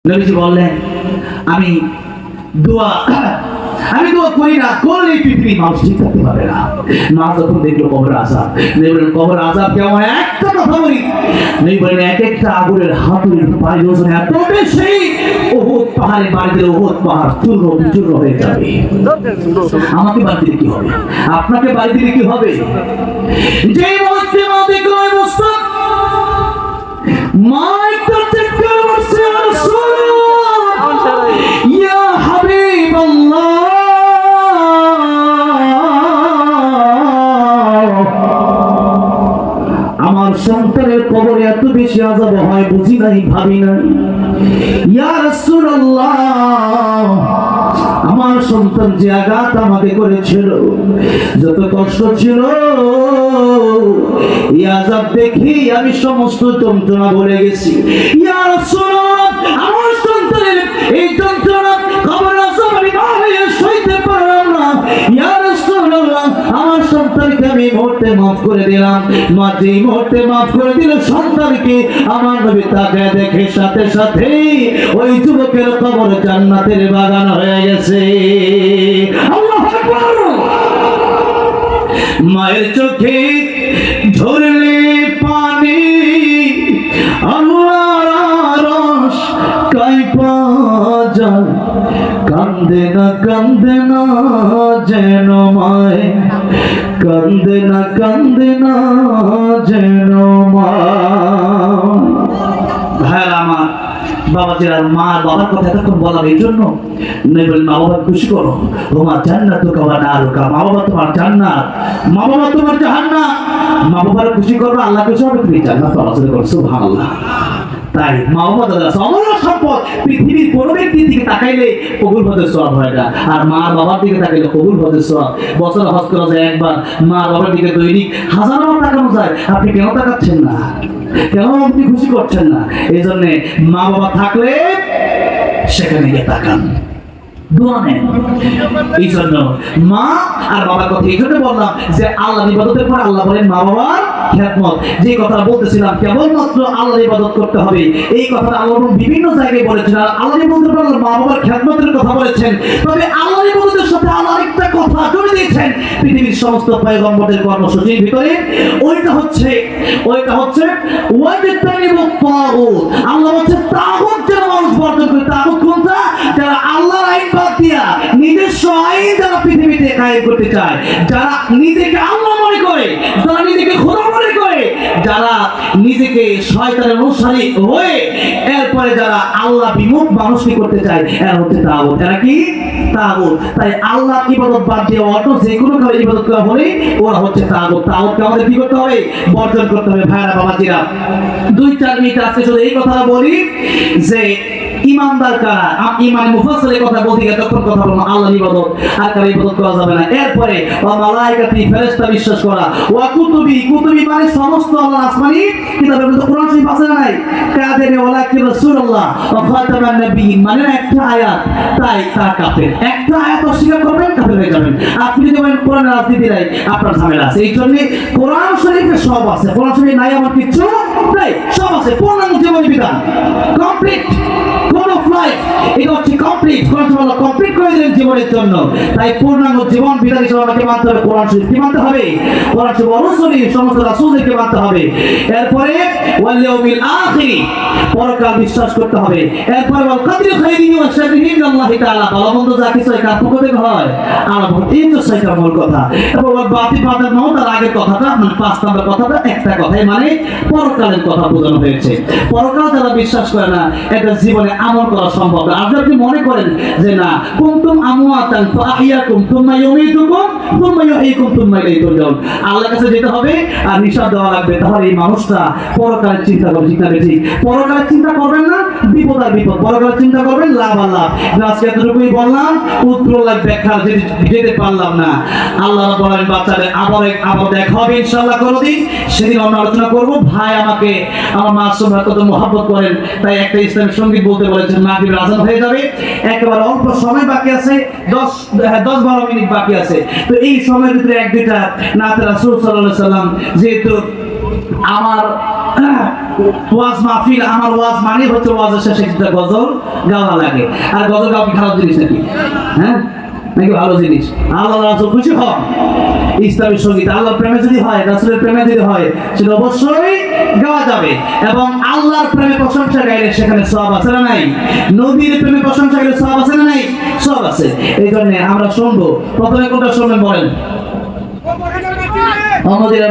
নবীজি বললেন আমি দোয়া করি না, করলে পৃথিবীর মানুষ ঠিক থাকতে পারে না। মা যখন দেখলো কবর আযাব, কবর আযাব কেমন, একটা কথা বলি নবী বলেন এক একটা আগুনের হাতুড়ির পায়ের ওজন এত বেশি, উহুদ পাহাড়ে বাড়ি দিলে উহুদ পাহাড় চূর্ণ বিচূর্ণ হয়ে যাবে। আমাকে বাড়ি দিলে কি হবে, আপনাকে বাড়ি দিলে কি হবে? যে মুহূর্তে মা দেখলো মুস্তাক মা একটা চিৎকার করছে, ইয়া হাবিবাল্লাহ, আমার সন্তানের কবরে এত বেশি আযাব হয় বুঝি নাই, ভাবি নাই। ইয়া রাসূলুল্লাহ, আমার সন্তান যে আঘাত আমাকে করেছিল, যত কষ্ট ছিল, এই আযাব দেখি আমি সমস্ত যন্ত্রণা ভুলে গেছি। ইয়া রাসূলুল্লাহ, আমার সন্তানের এই যন্ত্রণা কবর আযাব আমি না হয়ে সইতে পারলাম না। ইয়া রাসূলুল্লাহ, আমার সন্তানকে আমি মুহূর্তে মাফ করে দিলাম। মা যেই মুহূর্তে মাফ করে দিল সন্তানকে, আমার নবী তাকে দেখে সাথে সাথে ওই যুবকের কবর জান্নাতের বাগান হয়ে গেছে। আল্লাহু আকবার। মায়ের চোখে ঝরলে পানি, আল্লাহর আরশ কাঁপা যায়, কান্দে না যেন মায়, কান্দে না যেন মায়। ভাইরা আমার, বাবাজিরা, মা বাবার কথা এতক্ষণ বলার এই জন্য নবী বলেন মা বাবা খুশি করো, তোমার জান্নাতুকা ওয়া নারুকা, মা বাবা তোমার জান্নাত, মা বাবা তোমার জাহান্নাম। মা বাবার খুশি করো, আল্লাহ খুশি হবে, তুমি জান্নাত অর্জন করো। সুবহানাল্লাহ। তাই মা বাবা দাদা অমূল্য সম্পদ, পৃথিবীর কোনো ব্যক্তির দিকে তাকাইলে কবুল হজের সওয়াব হয় না, আর মা বাবার দিকে তাকাইলে কবুল হজের সওয়াব। বছরে হজ করা যায় একবার, মা বাবার দিকে দৈনিক হাজারবার তাকানো যায়। আপনি কেন তাকাচ্ছেন না, কেন আপনি খুশি করছেন না? এই জন্য মা বাবা থাকলে সেখানে গিয়ে তাকান, দোয়া নেন। এই জন্য মা আর বাবার কথা এই জন্য বললাম যে আল্লাহ ইবাদতের পর আল্লাহ বলেন মা বাবার খেদমত। যে কথা বলতেছিলাম কেবলমাত্র আল্লাহ ইবাদত করতে হবে, এই কথা আল্লাহ বিভিন্ন জায়গায় বলেছেন। আর আল্লাহ ইবাদতের পর মা বাবার খেদমতের কথা বলেছেন। তবে আল্লাহ ইবাদতের সাথে আল্লাহ আরেকটা কথা জুড়ে দিয়েছেন পৃথিবীর সমস্ত পয়গম্বরদের কর্মসূচির ভিতরে, ওইটা হচ্ছে ওয়াজতানিবুত তাগুত। আল্লাহ হচ্ছে তাগুত যেন মানুষ বর্জন করে। তাগুত কোনটা? যারা আল্লাহর আইন বাদ দিয়া নিজস্ব আইন যারা পৃথিবীতে কায়েম করতে চায়, যারা নিজেকে আল্লাহ মনে করে, যারা নিজেকে খোদা মনে করে, যারা নিজেকে শয়তানের অনুসারী হয়ে এরপরে যারা আল্লাহ বিমুখ মানুষকে করতে চায়, এরা হচ্ছে তাগুত। এরা কি? তাগুত। তাই আল্লাহ ইবাদত বাদ দিয়ে অন্য যে কোনো কারণে ইবাদত করা হলে ওরা হচ্ছে তাগুত। তাগুতকে আমাদের কি করতে হবে? বর্জন করতে হবে। ভাইরা বাবাজিরা, 2-4 মিনিট আজকে শুধু এই কথা বলি যে ইমানদার কারা, ইমান মুফাসসালের কথা বলতে গিয়ে তখন কথা বললাম আল্লাহর ইবাদত আর কারো ইবাদত করা যাবে না। এরপরে ওয়া মালায়েকাতি, ফেরেশতা বিশ্বাস করা, ওয়া কুতুবি, কুতুবি মানে সমস্ত আল্লাহর আসমানি কিতাবের মধ্যে কোরআন শরীফ আছে না নাই? কাদের ওয়ালা কি রাসূলুল্লাহ ওয়া খাতামান নবিয়্যিন মানে একটা আয়াত, তাই তার কাফের। একটা আয়াত অস্বীকার করবেন কাফের হয়ে যাবেন। আপনি যদি বলেন কোরআনের রাজনীতি নাই, আপনার ঝামেলা আছে। এই জন্য কোরআন শরীফে সব আছে, কোরআন শরীফে নাই আমার কিছু নাই, সব আছে। পূর্ণাঙ্গ জীবন বিধান কমপ্লিট, কোন ফ্লাইট, এটা হচ্ছে কমপ্লিট। কোরআন শরীফ কমপ্লিট করে দিলেন জীবনের জন্য। তাই পূর্ণাঙ্গ জীবন বিধান হিসেবে আমাকে মানতে হবে কোরআন শরীফ। কি মানতে হবে? কোরআন শরীফ, রাসূল, সমস্ত রাসূলদেরকে মানতে হবে। এরপরে ওয়াল ইয়াউমিল আখির, পরকাল বিশ্বাস করতে হবে। এরপরে ওয়াল কদরি খাইরিহি ওয়া শাররিহি মিনাল্লাহি তাআলা, ভালো মন্দ যা কিছু হয় কার পক্ষ থেকে হয়? আল্লাহর পক্ষ থেকে। এই তো সেটা মূল কথা। এবং ওয়াল বাতিল বাদার নও, তার আগের কথাটা মানে 5 নম্বর কথাটা একটা কথাই, মানে পরকালের কথা বোঝানো হয়েছে। পরকাল যারা বিশ্বাস করে না, এটা জীবনে আমল করা সম্ভব না। আর যদি মনে করেন যে না কুনতুম আমওয়াতান ফাআহইয়াকুম সুম্মা ইউমীতুকুম সুম্মা ইউহয়িকুম সুম্মা ইলাইহি তুরজাউন, আল্লাহর কাছে যেতে হবে আর হিসাব দেওয়া লাগবে, তাহলে এই মানুষটা পরকালের চিন্তা করবে। ঠিক না? ঠিক। পরকালের চিন্তা করবেন না, বিপদ আর বিপদ। পরকালের চিন্তা করবেন, লাভ আর লাভ। আজকে এতটুকুই বললাম, উত্তর ব্যাখ্যা যেতে পারলাম না। আল্লাহ রাব্বুল আলামিন বাচ্চাদের আবার দেখা হবে ইনশাআল্লাহ কোনদিন, সেদিন আমরা আলোচনা করব। ভাই আমাকে আমার মাসুম ভাই কত মহব্বত করেন, তাই একটা ইসলামিক সঙ্গীত বলতে বলেছেন। মাগরিবের আযান হয়ে যাবে, একেবারে অল্প সময় বাকি আছে, 10-12 মিনিট বাকি আছে। তো এই সময়ের ভিতরে 1-2টা নাতে রাসূল সাল্লাল্লাহু আলাইহি সাল্লাম, যেহেতু আমার ওয়াজ মাহফিল, আমার ওয়াজ মানে হচ্ছে ওয়াজের শেষে একটা গজল গাওয়া লাগে। আর গজল গাওয়া কি খারাপ জিনিস নাকি? হ্যাঁ, নাকি ভালো জিনিস? আল্লাহ রাসূল খুশি হন। ইসলামী সঙ্গীত আল্লাহর প্রেমে যদি হয়, রাসূলের প্রেমে যদি হয়, সেটা অবশ্যই গাওয়া যাবে। এবং আল্লাহর প্রেমে প্রশংসা গাইলে সেখানে সওয়াব আছে না নাই? নবীর প্রেমে প্রশংসা গাইলে সওয়াব আছে না নাই? সওয়াব আছে। এই জন্য আমরা শুনবো। প্রথমে কোনটা শুনবেন বলেন? আমাদের